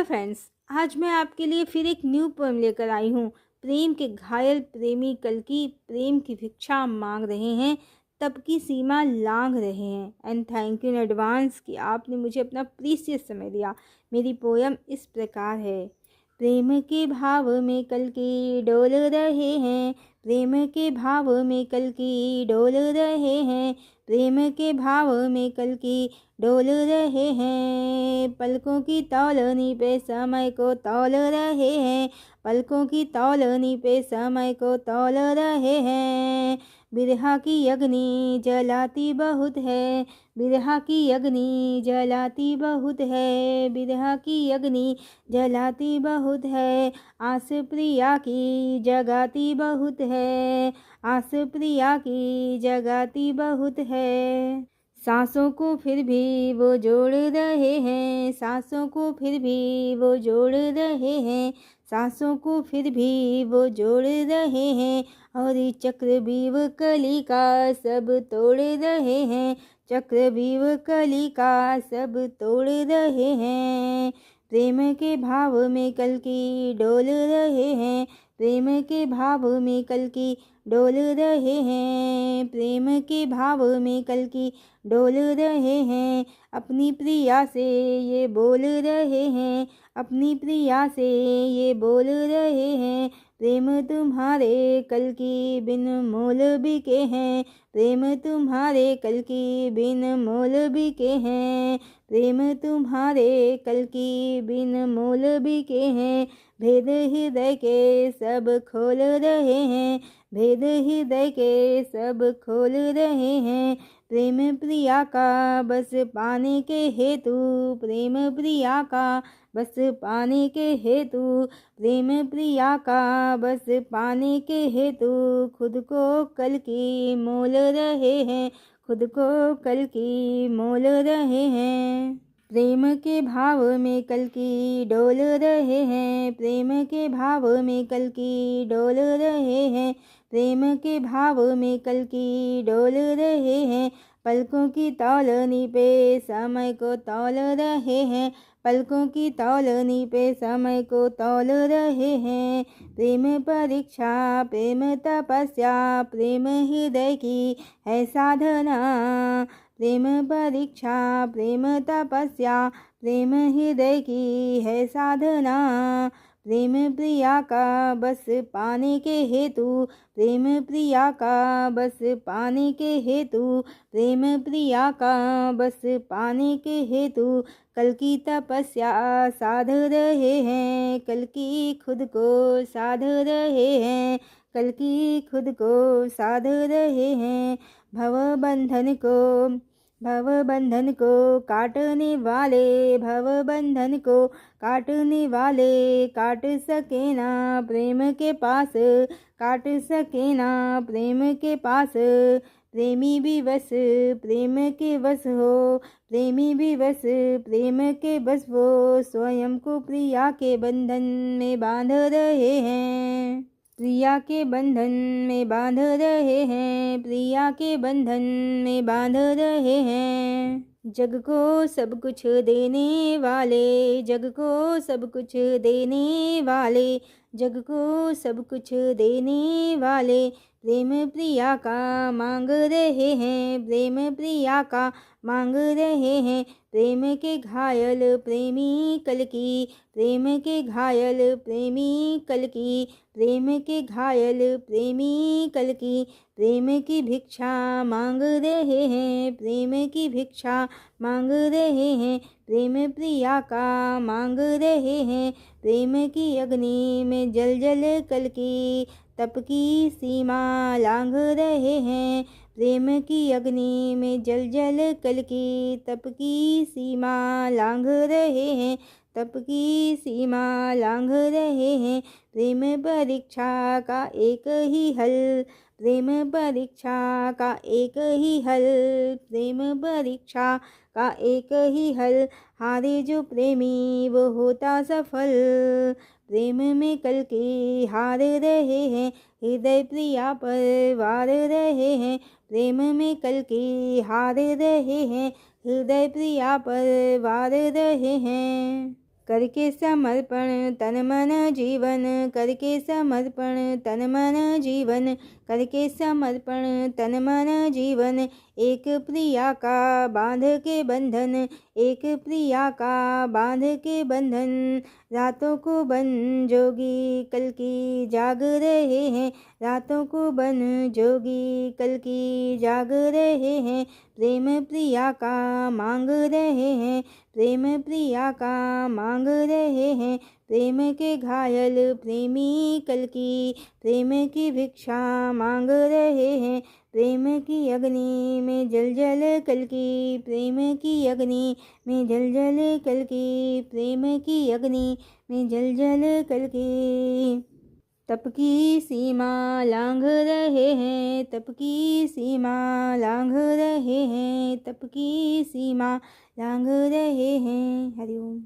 Friends, आज मैं आपके लिए फिर एक न्यू पोएम लेकर आई हूँ। प्रेम के घायल प्रेमी कल की प्रेम की भिक्षा मांग रहे हैं, तब की सीमा लांघ रहे हैं। And thank you in advance कि आपने मुझे अपना प्रीशियस समय दिया। मेरी पोएम इस प्रकार है। प्रेम के भाव में कल की डोल रहे हैं, प्रेम के भाव में कल की डोल रहे हैं, प्रेम के भाव में कल की डोल रहे हैं। पलकों की तौलनी पे समय को तौल रहे हैं, पलकों की तौलनी पे समय को तौल रहे हैं। बिरहा की अग्नि जलाती बहुत है, बिरहा की अग्नि जलाती बहुत है, बिरहा की अग्नि जलाती बहुत है। आस प्रिया की जगाती बहुत है, आस प्रिया की जगाती बहुत है। सांसों को फिर भी वो जोड़ रहे हैं, सांसों को फिर भी वो जोड़ रहे हैं, सांसों को फिर भी वो जोड़ रहे हैं। और चक्रव्यूह कली का सब तोड़ रहे हैं, चक्रव्यूह कली का सब तोड़ रहे हैं। प्रेम के भाव में कल की डोल रहे हैं, प्रेम के भाव में कल की डोल रहे हैं, प्रेम के भाव में कल की डोल रहे हैं। अपनी प्रिया से ये बोल रहे हैं, अपनी प्रिया से ये बोल रहे हैं। प्रेम तुम्हारे कल की बिन मोल बिके हैं, प्रेम तुम्हारे कल की बिन मोल बिके हैं, प्रेम तुम्हारे कल की बिन मोल बिके हैं। भेद हृदय के सब खोल रहे हैं, भेद हृदय के सब खोल रहे हैं। प्रेम प्रिया का बस पाने के हेतु, प्रेम प्रिया का बस पाने के हेतु, प्रेम प्रिया का बस पाने के हेतु। खुद को कल की मोल रहे हैं, खुद को कल की मोल रहे हैं। प्रेम के भाव में कल की डोल रहे हैं, प्रेम के भाव में कल की डोल रहे हैं, प्रेम के भाव में कल की डोल रहे हैं। पलकों की तौलनी पे समय को तौल रहे हैं, पलकों की तौलनी पे समय को तौल रहे हैं। प्रेम परीक्षा प्रेम तपस्या प्रेम हृदय की है साधना, प्रेम परीक्षा प्रेम तपस्या प्रेम हृदय की है साधना। प्रेम प्रिया का बस पाने के हेतु, प्रेम प्रिया का बस पाने के हेतु, प्रेम प्रिया का बस पाने के हेतु। कल की तपस्या साध रहे हैं, कल की खुद को साध रहे हैं, कल की खुद को साध रहे हैं। भव बंधन को काटने वाले, भव बंधन को काटने वाले काट सके ना प्रेम के पास, काट सके ना प्रेम के पास। प्रेमी भी बस प्रेम के बस हो, प्रेमी भी बस प्रेम के बस हो। स्वयं को प्रिया के बंधन में बांध रहे हैं, प्रिया के बंधन में बांध रहे हैं, प्रिया के बंधन में बांध रहे हैं। जग को सब कुछ देने वाले, जग को सब कुछ देने वाले, जग को सब कुछ देने वाले। प्रेम प्रिया का मांग रहे हैं, प्रेम प्रिया का मांग रहे हैं। प्रेम के घायल प्रेमी कल की, प्रेम के घायल प्रेमी कल की, प्रेम के घायल प्रेमी कल की। प्रेम की भिक्षा मांग रहे हैं, प्रेम की भिक्षा मांग रहे हैं। प्रेम प्रिया का मांग रहे हैं, प्रेम की अग्नि में जल जल कल की तप की सीमा लांघ रहे हैं। प्रेम की अग्नि में जल जल कल की तप की सीमा लांघ रहे हैं, तप की सीमा लांघ रहे हैं। प्रेम परीक्षा का एक ही हल, प्रेम परीक्षा का एक ही हल, प्रेम परीक्षा का एक ही हल। हारे जो प्रेमी वो होता सफल, प्रेम में कल की हार रहे हैं। हृदय प्रिया पर वार रहे हैं, प्रेम में कल की हार रहे हैं। हृदय प्रिया पर वार रहे हैं। करके समर्पण तन मन जीवन, करके समर्पण तन मन जीवन, करके समर्पण तन मन जीवन। एक प्रिया का बांध के बंधन, एक प्रिया का बांध के बंधन। रातों को बन जोगी कल की जाग रहे हैं, रातों को बन जोगी कल की जाग रहे हैं। प्रेम प्रिया का मांग रहे हैं, प्रेम प्रिया का मांग रहे हैं। प्रेम के घायल प्रेमी कल की, प्रेम की भिक्षा मांग रहे हैं। प्रेम की अग्नि में जल जल कल की, प्रेम की अग्नि में जल जल कल की, प्रेम की अग्नि में जल जल कल की। तप की सीमा लांघ रहे हैं, तप की सीमा लांघ रहे हैं, तप की सीमा लांघ रहे हैं। हरिओम।